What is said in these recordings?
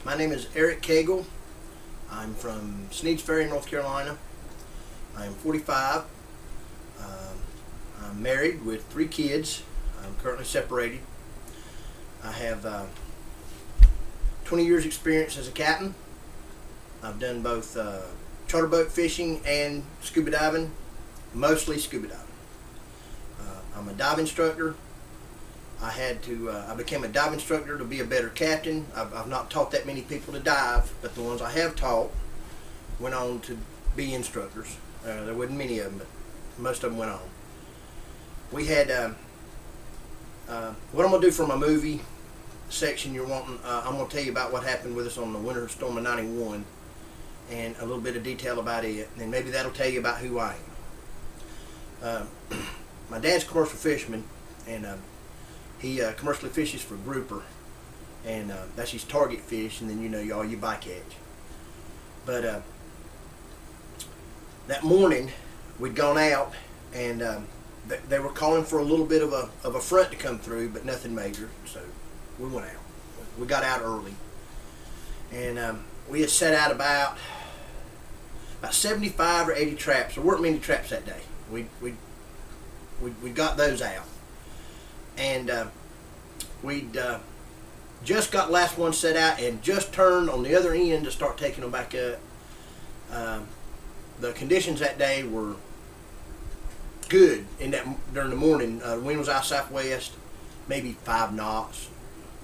My name is Eric Cagle. I'm from Sneads Ferry, North Carolina. I am 45. I'm married with 3 kids. I'm currently separated. I have 20 years experience as a captain. I've done both charter boat fishing and scuba diving, mostly scuba diving. I'm a dive instructor. I became a dive instructor to be a better captain. I've not taught that many people to dive, but the ones I have taught went on to be instructors. There wasn't many of them, but most of them went on. We had, what I'm going to do for my movie section you're wanting, I'm going to tell you about what happened with us on the winter storm of '91 and a little bit of detail about it, and maybe that'll tell you about who I am. My dad's a commercial fisherman, and he commercially fishes for grouper, and that's his target fish, and then all your bycatch. But that morning we'd gone out, and they were calling for a little bit of a front to come through, but nothing major, so we went out. We got out early, and we had set out about 75 or 80 traps. There weren't many traps that day. We got those out, and we'd just got the last one set out and just turned on the other end to start taking them back up. The conditions that day were good during the morning. The wind was out southwest, maybe 5 knots,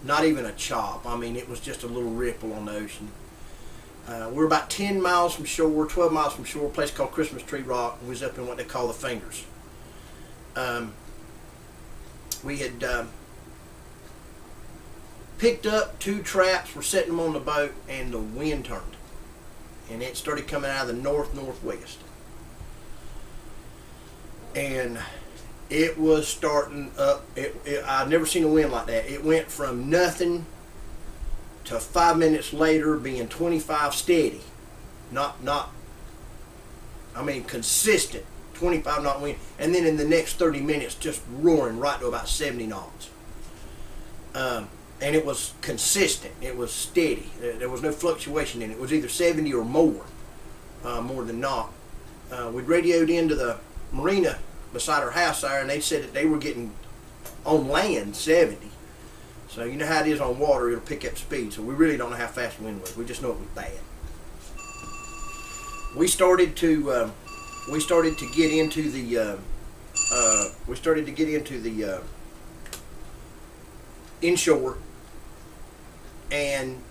not even a chop. I mean, it was just a little ripple on the ocean. We're about 10 miles from shore, 12 miles from shore, a place called Christmas Tree Rock. We was up in what they call the Fingers. We had picked up 2 traps, we're setting them on the boat, and the wind turned, and it started coming out of the northwest, and it was starting up. I've never seen a wind like that. It went from nothing to 5 minutes later being 25 steady, consistent 25 knot wind, and then in the next 30 minutes just roaring right to about 70 knots. And it was consistent. It was steady. There was no fluctuation in it. It was either 70 or more than not. We'd radioed into the marina beside our house there, and they said that they were getting on land 70. So you know how it is on water, it'll pick up speed. So we really don't know how fast the wind was. We just know it was bad. We started to get into the inshore, and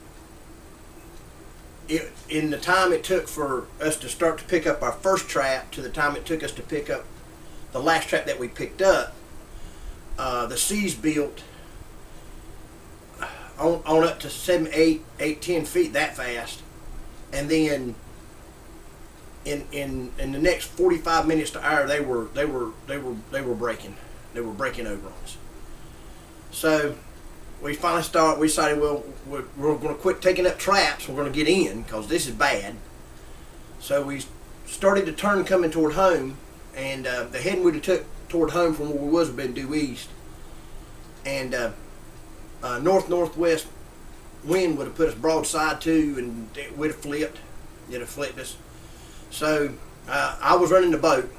in the time it took for us to start to pick up our first trap to the time it took us to pick up the last trap that we picked up, the seas built on up to 7, 8, 10 feet that fast, and then in the next 45 minutes to hour they were breaking over on us. So we finally decided, well, we're going to quit taking up traps. We're going to get in because this is bad. So we started to turn coming toward home, and the heading we'd have took toward home from where we was would have been due east, and northwest wind would have put us broadside to, and we'd have flipped. It'd have flipped us. So I was running the boat,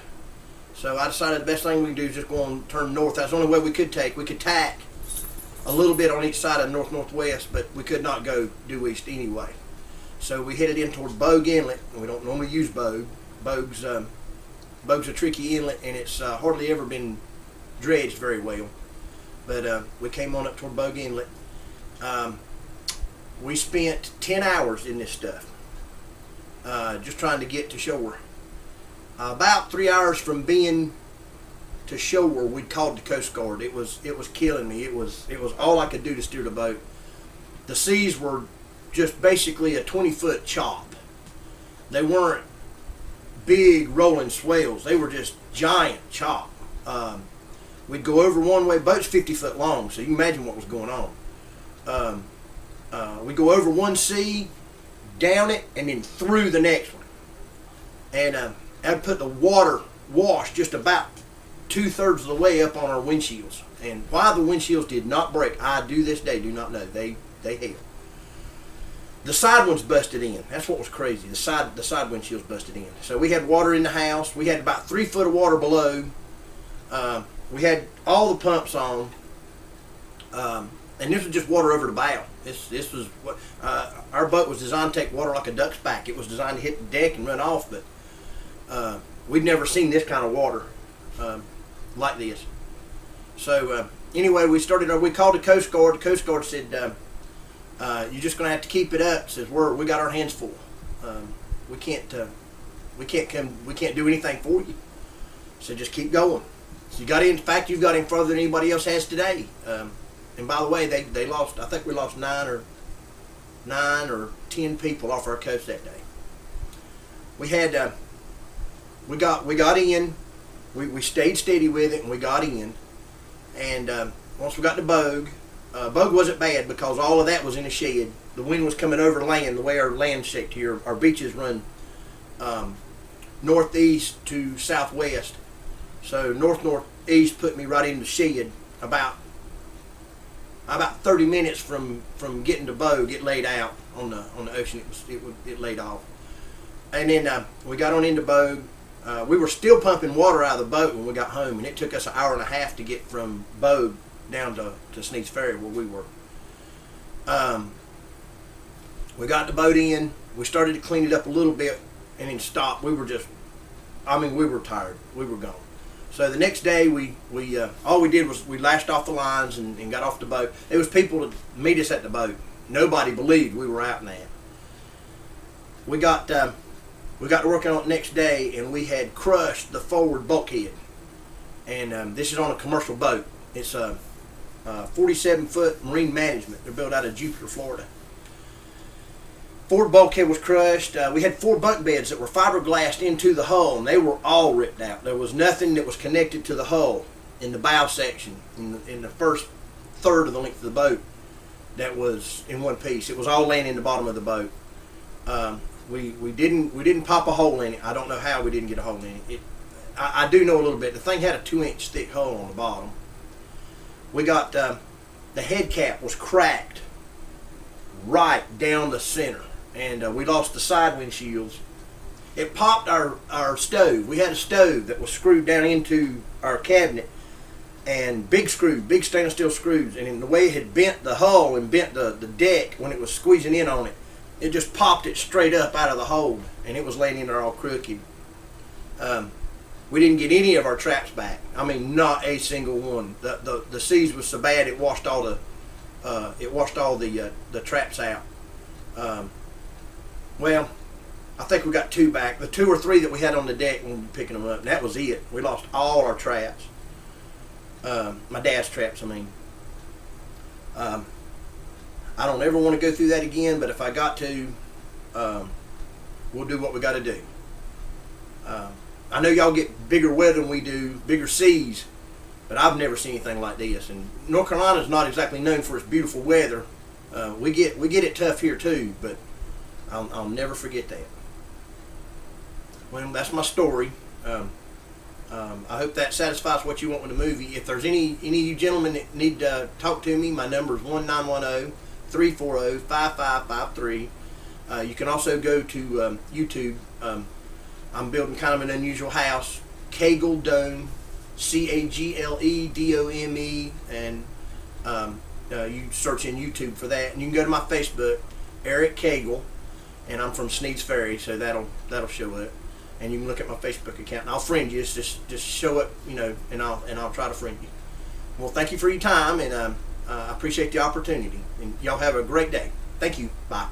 so I decided the best thing we could do is just go on turn north. That's the only way we could take. We could tack a little bit on each side of northwest, but we could not go due east anyway. So we headed in toward Bogue Inlet, and we don't normally use Bogue. Bogue's a tricky inlet, and it's hardly ever been dredged very well. But we came on up toward Bogue Inlet. We spent 10 hours in this stuff, just trying to get to shore. About 3 hours from being to shore, we'd called the Coast Guard. It was killing me. It was all I could do to steer the boat. The seas were just basically a 20-foot chop. They weren't big rolling swells. They were just giant chop. We'd go over one way. Boat's 50 foot long, so you can imagine what was going on. We'd go over one sea, down it, and then through the next one. And I'd put the water wash just about 2/3 of the way up on our windshields. And why the windshields did not break, I do this day do not know. They held. The side ones busted in. That's what was crazy. The side windshields busted in. So we had water in the house. We had about 3 foot of water below. We had all the pumps on, and this was just water over the bow. This was what our boat was designed to take water like a duck's back. It was designed to hit the deck and run off, but we'd never seen this kind of water like this. So anyway, we called the Coast Guard. The Coast Guard said, "You're just going to have to keep it up." Says we got our hands full. We can't do anything for you. So just keep going. So you got in. In fact, you've got in further than anybody else has today. And by the way, they lost. I think we lost 9 or 10 people off our coast that day. We had we got in. We stayed steady with it, and we got in. And once we got to Bogue, Bogue wasn't bad because all of that was in a shed. The wind was coming over land. The way our land's shaped here, our beaches run northeast to southwest. So northeast put me right in the shed. About 30 minutes from getting to Bogue, it laid out on the ocean. It laid off, and then we got on into Bogue. We were still pumping water out of the boat when we got home, and it took us an hour and a half to get from Bogue down to Sneads Ferry where we were. We got the boat in. We started to clean it up a little bit, and then stopped. We were tired. We were gone. So the next day, all we did was we lashed off the lines and got off the boat. There was people to meet us at the boat. Nobody believed we were out in that. We got to work on it the next day, and we had crushed the forward bulkhead. And this is on a commercial boat. It's a 47-foot marine management. They're built out of Jupiter, Florida. Forward bulkhead was crushed. We had 4 bunk beds that were fiberglassed into the hull, and they were all ripped out. There was nothing that was connected to the hull in the bow section, in the first third of the length of the boat, that was in one piece. It was all laying in the bottom of the boat. We didn't pop a hole in it. I don't know how we didn't get a hole in it. I do know a little bit. The thing had a 2-inch thick hole on the bottom. We got the head cap was cracked right down the center, and we lost the side windshields. It popped our stove. We had a stove that was screwed down into our cabinet, and big stainless steel screws, and in the way it had bent the hull and bent the deck when it was squeezing in on it, it just popped it straight up out of the hold, and it was laying in there all crooked. We didn't get any of our traps back. I mean, not a single one. The seas was so bad it washed all the traps out. Well, I think we got 2 back. The 2 or 3 that we had on the deck when we were picking them up, and that was it. We lost all our traps. My dad's traps, I mean. I don't ever want to go through that again, but if I got to, we'll do what we got to do. I know y'all get bigger weather than we do, bigger seas, but I've never seen anything like this. And North Carolina's not exactly known for its beautiful weather. We get it tough here too, but I'll never forget that. Well, that's my story. I hope that satisfies what you want with the movie. If there's any of you gentlemen that need to talk to me, my number is 1-910-340-5553. You can also go to YouTube. I'm building kind of an unusual house, Cagle Dome, CAGLEDOME, and you search in YouTube for that, and you can go to my Facebook, Eric Cagle, and I'm from Sneads Ferry, so that'll show up, and you can look at my Facebook account, and I'll friend you. It's just show up, and I'll try to friend you. Well, thank you for your time, and I appreciate the opportunity, and y'all have a great day. Thank you. Bye.